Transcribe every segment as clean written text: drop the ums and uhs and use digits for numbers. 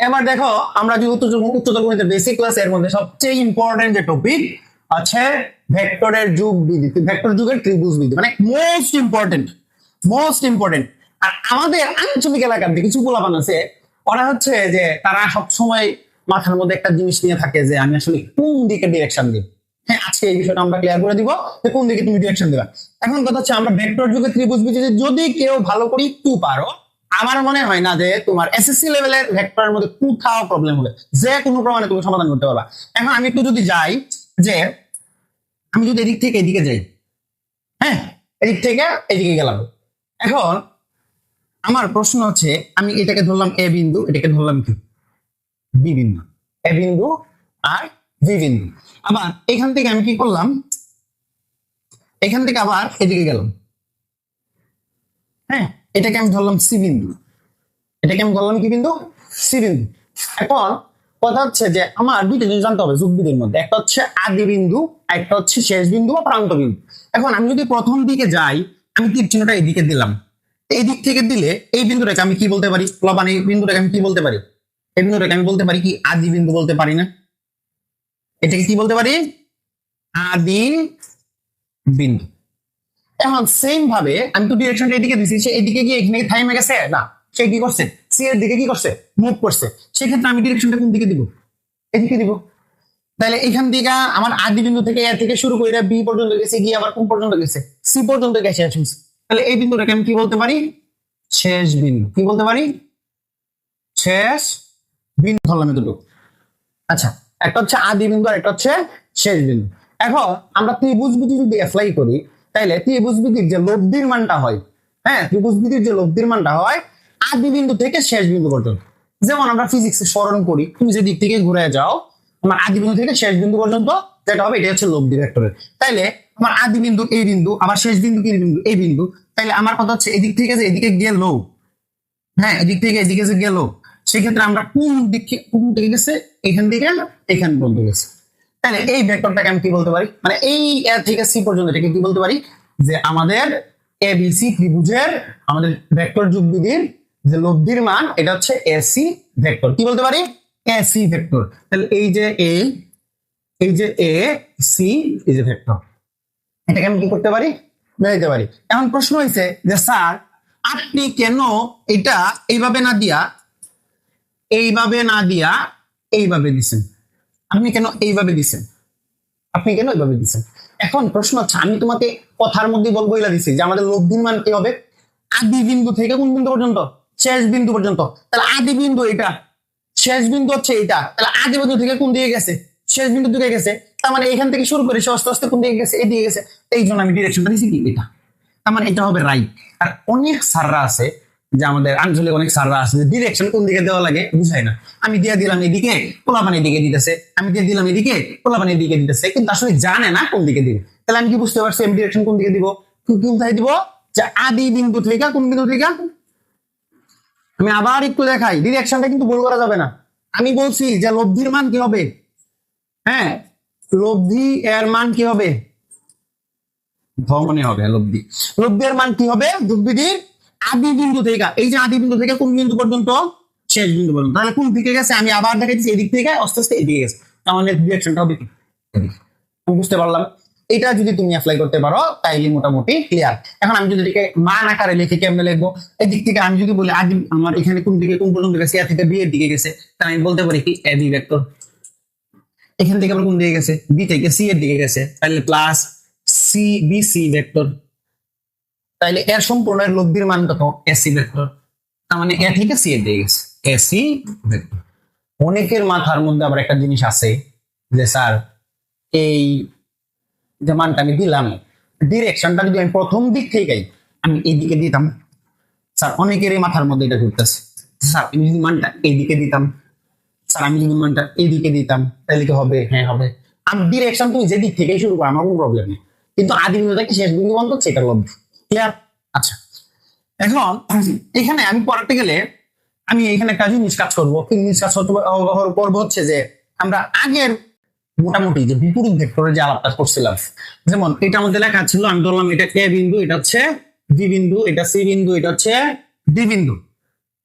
এবার দেখো আমরা যে উচ্চতর গণিতের বেসিক ক্লাস এর মধ্যে সবচেয়ে ইম্পর্টেন্ট যে টপিক আছে ভেক্টরের যুগ বিধি, ভেক্টর যুগের ত্রিভুজ বিধি, মানে মোস্ট ইম্পর্টেন্ট। আর আমাদের আঞ্চলিক এলাকার দিকে কিছু পোলাপান আছে, ওরা হচ্ছে যে তারা সব সময় মাথার মধ্যে একটা জিনিস নিয়ে থাকে যে আমি আসলে কোন দিকে ডিরেকশন দিব। হ্যাঁ, আজকে এই বিষয়টা আমরা ক্লিয়ার করে দিব যে কোন দিকে তুমি ডিরেকশন দিবা। এখন কথা হচ্ছে আমরা ভেক্টর যুগের ত্রিভুজ বিধি যদি কেউ ভালো করে একটু পারো, আমার মনে হয় না যে তোমার এসএসসি লেভেলের ভেক্টরের মধ্যে কোথাও প্রবলেম হবে, যে কোনো প্রমাণে তুমি সমাধান করতে পারবা। এখন আমি একটু যদি যাই যে আমি যদি এদিক থেকে এদিকে যাই, হ্যাঁ এদিক থেকে এদিকে গেলাম, এখন আমার প্রশ্ন হচ্ছে আমি এটাকে ধরলাম এ বিন্দু, এটাকে ধরলাম কি বি বিন্দু, এ বিন্দু আর বি বিন্দু। আবার এখান থেকে আমি কি করলাম, এখান থেকে আবার এদিকে গেলাম, হ্যাঁ এটাকে আমি ধরলাম সি বিন্দু, এটাকে আমি ধরলাম কি বিন্দু, সি বিন্দু। এখন কথা হচ্ছে যে আমার দুইটা জিনিস জানতে হবে যুগবিধির মধ্যে, একটা হচ্ছে আদি বিন্দু, একটা হচ্ছে শেষ বিন্দু বা প্রান্ত বিন্দু। এখন আমি যদি প্রথম দিকে যাই, আমি তীর চিহ্নটা এদিকে দিলাম, এই দিক থেকে দিলে এই বিন্দুটাকে আমি কি বলতে পারি, প্লবান এই বিন্দুটাকে আমি কি বলতে পারি, এই বিন্দুটাকে আমি বলতে পারি কি আদি বিন্দু বলতে পারি না? এটাকে কি বলতে পারি, আদি বিন্দু। এখন সেম ভাবে আমি তো ডিরেকশনটা এদিকে দিছি, সে এদিকে গিয়ে এখানে থাইমে গেছে না, সে কি করছে সি এর দিকে কি করছে মুভ করছে, সেক্ষেত্রে আমি ডিরেকশনটা কোন দিকে দিব, এদিকে দিব। তাহলে এখান থেকে আমার আদি বিন্দু থেকে এ থেকে শুরু করে বি পর্যন্ত গেছে, গিয়ে আবার কোন পর্যন্ত গেছে, সি পর্যন্ত গেছে। তাহলে এই বিন্দুটাকে আমি কি বলতে পারি, শেষ বিন্দু। কি বলতে পারি, শেষ বিন্দু ধরলাম এতটুকু। আচ্ছা, একটা হচ্ছে আদি বিন্দু আর একটা হচ্ছে শেষ বিন্দু। এখন আমরা ত্রিভুজ বিধি যদি অ্যাপ্লাই করি, তাহলে ত্রিভুজ বিধির যে লব্ধির মানটা হয়, হ্যাঁ ত্রিভুজ বিধির যে লব্ধির মানটা হয় আদি বিন্দু থেকে শেষ বিন্দু পর্যন্ত। যেমন আমরা ফিজিক্সে স্মরণ করি, তুমি যে দিক থেকে ঘুরে যাও আমার আদি বিন্দু থেকে শেষ বিন্দু পর্যন্ত যেটা হবে এটা হচ্ছে লব্ধি ভেক্টরের। তাইলে আমার আদি বিন্দু এই বিন্দু, আবার শেষ বিন্দু কি বিন্দু এই বিন্দু। তাইলে আমার কথা হচ্ছে এদিক থেকে যে এদিকে গেল, হ্যাঁ এদিক থেকে এদিকে যে গেল, সেক্ষেত্রে আমরা কোন দিকে গেছে, এখান থেকে এখান পর্যন্ত গেছে। তাহলে এই ভেক্টরটাকে আমি কি বলতে পারি, মানে এই এ থেকে সি পর্যন্ত এটাকে কি বলতে পারি, যে আমাদের এবিসি ত্রিভুজের আমাদের ভেক্টর যুগবিধির যে লব্ধির মান এটা হচ্ছে এসি ভেক্টর। কি বলতে পারি, এসি ভেক্টর। তাহলে এই যে এ, এই যে এ সি, এই যে ভেক্টর, এটাকে আমি কি করতে পারি, মেলাইতে পারি। এখন প্রশ্ন হয়েছে যে স্যার আপনি কেন এটা এইভাবে না দিয়া এইভাবে দিছেন, আপনি কেন এইভাবে দিছেন, আপনি কেন এইভাবে দিছেন? এখন প্রশ্ন হচ্ছে আমি তোমাকে কথার মধ্যে বলবো এলা দিছি যে আমাদের লব্ধির মান কি হবে, আদি বিন্দু থেকে কোন বিন্দু পর্যন্ত, শেষ বিন্দু পর্যন্ত। তাহলে আদি বিন্দু এটা, শেষ বিন্দু হচ্ছে এটা, তাহলে আদি বিন্দু থেকে কোন দিকে গেছে, শেষ বিন্দু দিকে গেছে। তার মানে এখান থেকে শুরু করে সে আস্তে আস্তে কোন দিকে গেছে, এদিকে গেছে। এই জন্য আমি ডিরেকশনটা দিছি কি এটা, তার মানে এটা হবে রাইট। আর অনেক স্যাররা আছে যে আমাদের আঞ্চলিক অনেক স্যাররা আছে যে ডিরেকশন কোন দিকে দেওয়া লাগে বুঝায় না, আমি দিয়ে দিলাম এদিকে পোলাপান এদিকে দিতেছে, আমি দিয়ে দিলাম এদিকে পোলাপান এদিকে দিতেছে, কিন্তু আসলে জানে না কোন দিকে দিবে। তাহলে আমি কি বুঝতে পারছি আমি ডিরেকশন কোন দিকে দিব, কোথায় দিব, যে আদি বিন্দু থেকে কোন বিন্দু থেকে। আমি আবার একটু দেখাই, ডিরেকশনটা কিন্তু ভুল করা যাবে না। আমি বলছি যে লব্ধির মান কি হবে, হ্যাঁ লব্ধি এর মান কি হবে, ধমনী হবে লব্ধি, লব্ধির মান কি হবে যুগবিধির আদি বিন্দু থেকে, এই যে আদি বিন্দু থেকে কোন বিন্দু পর্যন্ত, শেষ বিন্দু পর্যন্ত। তাহলে কোন দিকে গেছে, আমি আবার দেখাচ্ছি এদিক থেকে আস্তে আস্তে এদিকে গেছে, তাহলে ডিরেকশনটা হবে কি, আমি বুঝতে পারলাম। এটা যদি তুমি অ্যাপ্লাই করতে পারো তাইলে মোটামুটি ক্লিয়ার। এখন আমি যদি এটাকে মান আকারে লিখে কেমনে লিখবো, এদিক থেকে আমি যদি বলি আদি আমার এখানে কোন দিকে কোন পর্যন্ত গেছে, এ থেকে বি এর দিকে গেছে, তাহলে আমি বলতে পারি কি এ বি ভেক্টর। এখান থেকে আবার কোন দিকে গেছে, বি থেকে সি এর দিকে গেছে, তাহলে plus C B C vector. তাহলে এর সম্পূর্ণ লব্ধির মান কত, এসি ভেক্টর। তার মানে এ থেকে সি এর দিকে গেছে, এসি ভেক্টর। অনেকের মাথার মধ্যে আবার একটা জিনিস আছে যে স্যার এই যে মানটা আমি দিলাম, ডিরেকশনটা যদি আমি প্রথম দিক থেকে আমি এইদিকে দিতাম, স্যার অনেকের মাথার মধ্যে এটা ঘুরতেছে, স্যার আমি যদি মানটা এইদিকে দিতাম, স্যার আমি যদি মানটা এইদিকে দিতাম তাহলে কি হবে, হ্যাঁ হবে। আমি ডিরেকশন তুমি যে দিক থেকে শুরু করো আমার কোনো প্রবলেম নেই, কিন্তু আদি বিন্দু থেকে শেষ বিন্দু পর্যন্ত সেটা লব্ধি, ক্লিয়ার? আচ্ছা, এখন এখানে আমি পড়াতে গেলে আমি এখানে একটা জিনিস কাজ করবো, কি জিনিস কাজ করবো হচ্ছে যে আমরা আগের মোটামুটি যে বিপরীত ভেক্টরের যে আলাপটা করছিলাম, যেমন এটা আমাদের লেখা ছিল, আমি ধরলাম এটা এ বিন্দু, এটা হচ্ছে বি বিন্দু, এটা সি বিন্দু, এটা হচ্ছে ডি বিন্দু।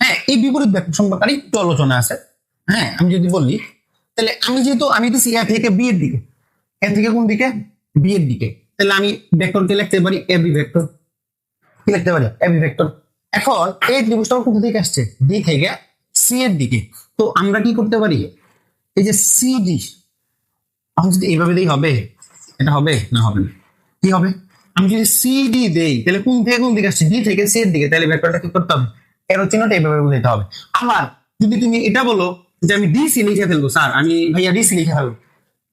হ্যাঁ এই বিপরীত ভেক্টর সম্পর্কে একটু আলোচনা আছে, হ্যাঁ আমি যদি বলি তাহলে আমি তো এ থেকে বি এর দিকে, এ থেকে কোন দিকে, বি এর দিকে, তাহলে আমি ভেক্টরকে লিখতে পারি এ বি ভেক্টর। কি লিখতে পারি, এ বি ভেক্টর। এখন এই ত্রিভুজটা কোন দিকে আসছে, ডি থেকে সি এর দিকে। তো আমরা কি করতে পারি, এই যে সি ডি, আমি যদি এইভাবে দিই হবে, এটা হবে না, হবে না, কি হবে, আমি যদি সি ডি দেই তাহলে কোন থেকে কোন দিকে আসছে, ডি থেকে সি এর দিকে, তাহলে ভেক্টরটা কি করতে হবে, এরো চিহ্নটা এইভাবে বুঝাইতে হবে। আবার যদি তুমি এটা বলো যে আমি ডিসি লিখে ফেলবো, স্যার আমি ভাইয়া ডিসি লিখে ফেলবো,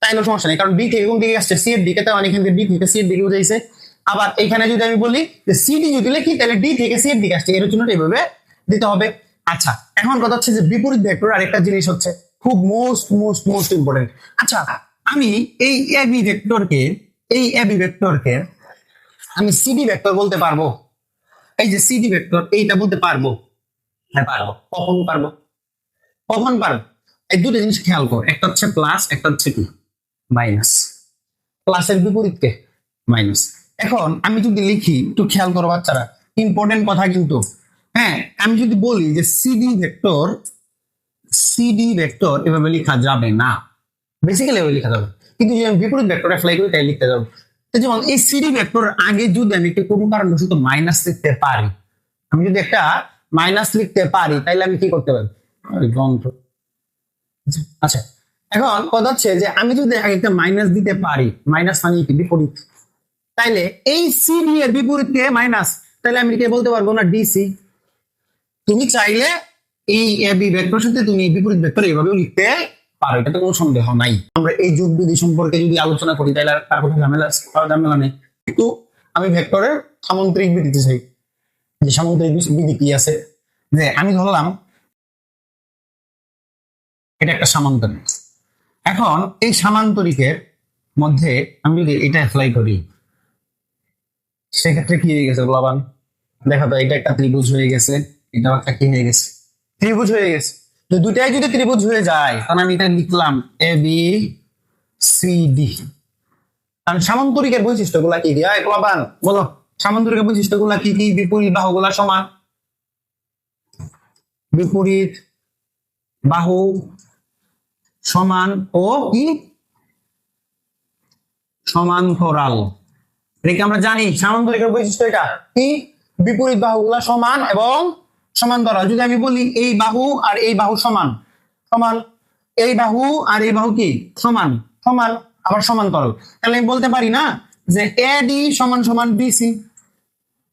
তাইলে সমস্যা নেই, কারণ ডি থেকে কোন দিকে আসছে, সি এর দিকে, তাই এখান থেকে ডি থেকে সি এর দিকে বুঝাইছে। আবার এখানে যদি আমি বলি যে সিডি যদি লিখি তাহলে ডি থেকে সি এর দিকে আসছে, এর চিহ্নটা এইভাবে দিতে হবে। আচ্ছা এখন কথা হচ্ছে যে বিপরীত ভেক্টর আরেকটা জিনিস হচ্ছে খুব মোস্ট মোস্ট মোস্ট ইম্পর্টেন্ট। আচ্ছা আমি এই এ বি ভেক্টরকে আমি সিডি ভেক্টর বলতে পারবো, এই যে সিডি ভেক্টর এইটা বলতে পারবো, হ্যাঁ পারবো। কখন পারবো, কখন পারবো, এই দুটো জিনিস খেয়াল করো, একটা হচ্ছে প্লাস, একটা হচ্ছে কি মাইনাস। প্লাসের বিপরীতকে মাইনাস। এখন আমি যদি লিখি, একটু খেয়াল করো বাচ্চারা, ইম্পর্টেন্ট কথা কিন্তু, হ্যাঁ আমি যদি বলি যে সিডি ভেক্টর এভাবে লেখা যাবে না, বেসিক্যালি এভাবে লেখা যাবে, কিন্তু যদি আমি বিপরীত ভেক্টর অ্যাপ্লাই করি তাই লিখতে যাবো। যেমন এই সিডি ভেক্টর আগে যদি আমি একটু কোনো কারণবশত মাইনাস লিখতে পারি, আমি যদি একটা মাইনাস লিখতে পারি তাইলে আমি কি করতে পারি, আচ্ছা এখন কথা হচ্ছে যে আমি যদি আগে একটা মাইনাস দিতে পারি, মাইনাস মানে কি বিপরীত, তাইলে এই সিডি এর বিপরীতকে মাইনাস, তাহলে আমি কি বলতে পারবো না ডিসি। তুমি চাইলে এই এ বি ভেক্টরের সাথে তুমি বিপরীত ভেক্টর এইভাবেও লিখতে পারো, এটাতে কোনো সন্দেহ নাই। আমরা এই যোগ বিধি সম্পর্কে যদি আলোচনা করি তাহলে আর কোনো ঝামেলা নেই, কিন্তু আমি ভেক্টরের সামান্তরিক বিধিতে চাই, যে সামান্তরিক বিধি কি আছে, যে আমি ধরলাম এটা একটা সামান্তরিক। এখন এই সামান্তরিকের মধ্যে আমি যদি এটা অ্যাপ্লাই করি, সেক্ষেত্রে কি হয়ে গেছে বলবান, দেখা তো এটা একটা ত্রিভুজ হয়ে গেছে, এটাও একটা কি হয়ে গেছে, ত্রিভুজ হয়ে গেছে। তো দুটাই যদি ত্রিভুজ হয়ে যায় তাহলে আমি এটা লিখলাম এ বি সি ডি। কারণ সামান্তরিকের বৈশিষ্ট্যগুলা কি দিয়া বলবান, বলো সামান্তরিকের বৈশিষ্ট্যগুলা কি কি, বিপরীত বাহুগুলা সমান, বিপরীত বাহু সমান ও কি সমান্তরাল। এটা আমরা জানি সামান্তরিকের বৈশিষ্ট্য, এটা কি বিপরীত বাহুগুলা সমান এবং সমান্তরাল। যদি আমি বলি এই বাহু আর এই বাহু সমান, সমান, এই বাহু আর এই বাহু কি সমান, সমান আবার সমান্তরাল, তাহলে আমি বলতে পারি না যে এডি সমান সমান বিসি,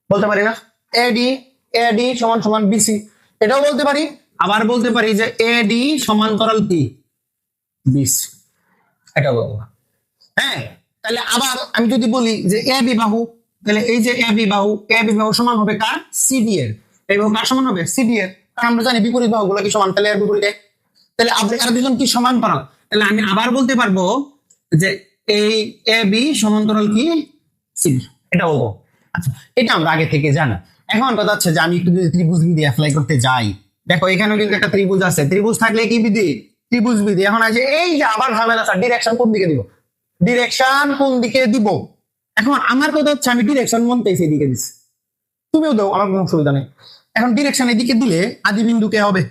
বলতে পারি না এডি সমান সমান বিসি, এটাও বলতে পারি। আবার বলতে পারি যে এডি সমান্তরাল কি বিসি, এটা বলবো। হ্যাঁ তাহলে আবার আমি যদি বলি যে এ বি বাহু, তাহলে এই যে এ বি বাহু সমান হবে কার, সিডি এর, এই বাহু কার সমান হবে, সিডি এর, কারণ আমরা জানি বিপরীত বাহুগুলো কি সমান, তাহলে এর বিপরীতে, তাহলে আপনারা দুজন কি সমান্তরাল, তাহলে আমি আবার বলতে পারবো যে এই এ বি সমান্তরাল কি সিডি, এটা বলবো। আচ্ছা এটা আমরা আগে থেকে জানি। এখন কথা হচ্ছে যে আমি একটু যদি ত্রিভুজ বিধি অ্যাপ্লাই করতে যাই, দেখো এখানে কিন্তু একটা ত্রিভুজ আছে, ত্রিভুজ থাকলে কি বিধি, ত্রিভুজ বিধি। এখন আছে এই যে আবার ঝামেলা, স্যার ডিরেকশন কোন দিকে দিব, ডিরেকশন কোন দিকে দিব। এখন আমার কথা হচ্ছে আমি ডিরেকশন মন পেয়েছি এদিকে দিচ্ছি, তুমিও দাও, আমার কোনো অসুবিধা নেই। এখন ডিরেকশন এদিকে দিলে আদি বিন্দু কে হবে,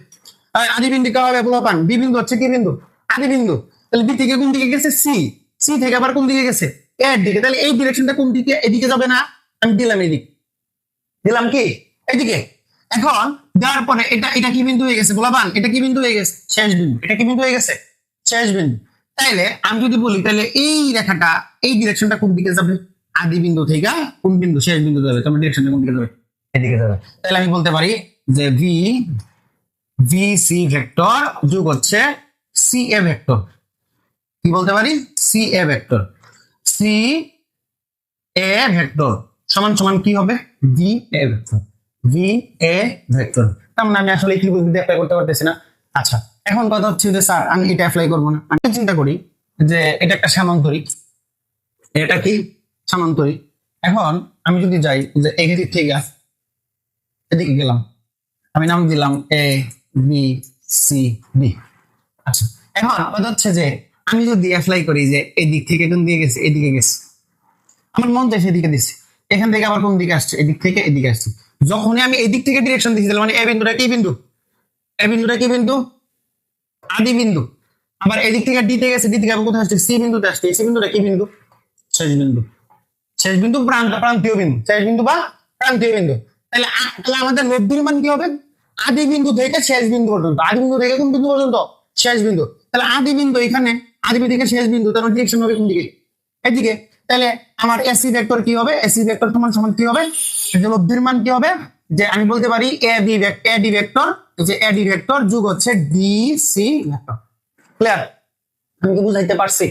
আদি বিন্দু কে হবে বলো পান, বি বিন্দু হচ্ছে কি বিন্দু, আদি বিন্দু, তাহলে বি থেকে কোন দিকে গেছে সি, সি থেকে আবার কোন দিকে গেছে এর দিকে, তাহলে এই ডিরেকশনটা কোন দিকে, এদিকে যাবে না, আমি দিলাম এদিকে, দিলাম কি এদিকে। এখন দেওয়ার পরে এটা কি বিন্দু হয়ে গেছে বলাবান, এটা কি বিন্দু হয়ে গেছে শেষ বিন্দু, এটা কি বিন্দু হয়ে গেছে শেষ বিন্দু। তাইলে আমি যদি বলি তাহলে এই রেখাটা এই ডিরেকশনটা কোন দিকে যাবে, আদি বিন্দু থেকে কোন বিন্দু শেষ বিন্দু যাবে, তোমার ডিরেকশনটা কোন দিকে যাবে, এদিকে যাবে। তাহলে আমি বলতে পারি যে ভি সি ভেক্টর যোগ হচ্ছে সি এ ভেক্টর, কি বলতে পারি C A vector, C A vector সমান সমান কি হবে V A vector, V A vector. তার মানে আমি আসলে ত্রিভুজ বিধি অ্যাপ্লাই করতে পারতেছি না। আচ্ছা এখন কথা হচ্ছে যে স্যার আমি এটা অ্যাপ্লাই করবো না, আমি চিন্তা করি যে এটা একটা সামান্তরিক, এটা কি সামান্তরিক। এখন আমি যদি যাই যে এদিক থেকে এদিকে গেলাম, আমি নাম দিলাম এ বি সি ডি। আচ্ছা এখন কথা হচ্ছে যে আমি যদি অ্যাপ্লাই করি যে এদিক থেকে কোন দিকে গেছে, এদিকে গেছে, আমার মন চাই সেদিকে দিচ্ছি, এখান থেকে আবার কোন দিকে আসছে, এদিক থেকে এদিকে আসছে। যখনই আমি এদিক থেকে ডিরেকশন দিচ্ছি তাহলে মানে এ বিন্দুটা কি বিন্দু, এ বিন্দুটা কি বিন্দু আদি বিন্দু। আবার এদিক থেকে ডি তে গেছে, ডি থেকে আবার কোথায় আসছে, সি বিন্দুতে আসছে। সি বিন্দুটা কি বিন্দু? শেষ বিন্দু। শেষ বিন্দু প্রান্তীয় বিন্দু, শেষ বিন্দু বা প্রান্তীয় বিন্দু। তাহলে তাহলে আমাদের লব্ধির মান কি হবে? আদি বিন্দু থেকে শেষ বিন্দু পর্যন্ত। আদি বিন্দু থেকে কোন বিন্দু পর্যন্ত? শেষ বিন্দু। তাহলে আদি বিন্দু এখানে, আদি বিন্দু থেকে শেষ বিন্দু, তার ডিরেকশন হবে কোন দিকে? এদিকে। তাহলে আমার এসি ভেক্টর কি হবে? এসি ভেক্টর সমান সমান কি হবে? যে লব্ধির মান কি হবে? যে আমি বলতে পারি এডি ভেক্টর, যে এডি ভেক্টর যোগ হচ্ছে ডিসি ভেক্টর। ক্লিয়ার? আমি কি বুঝাইতে পারছি?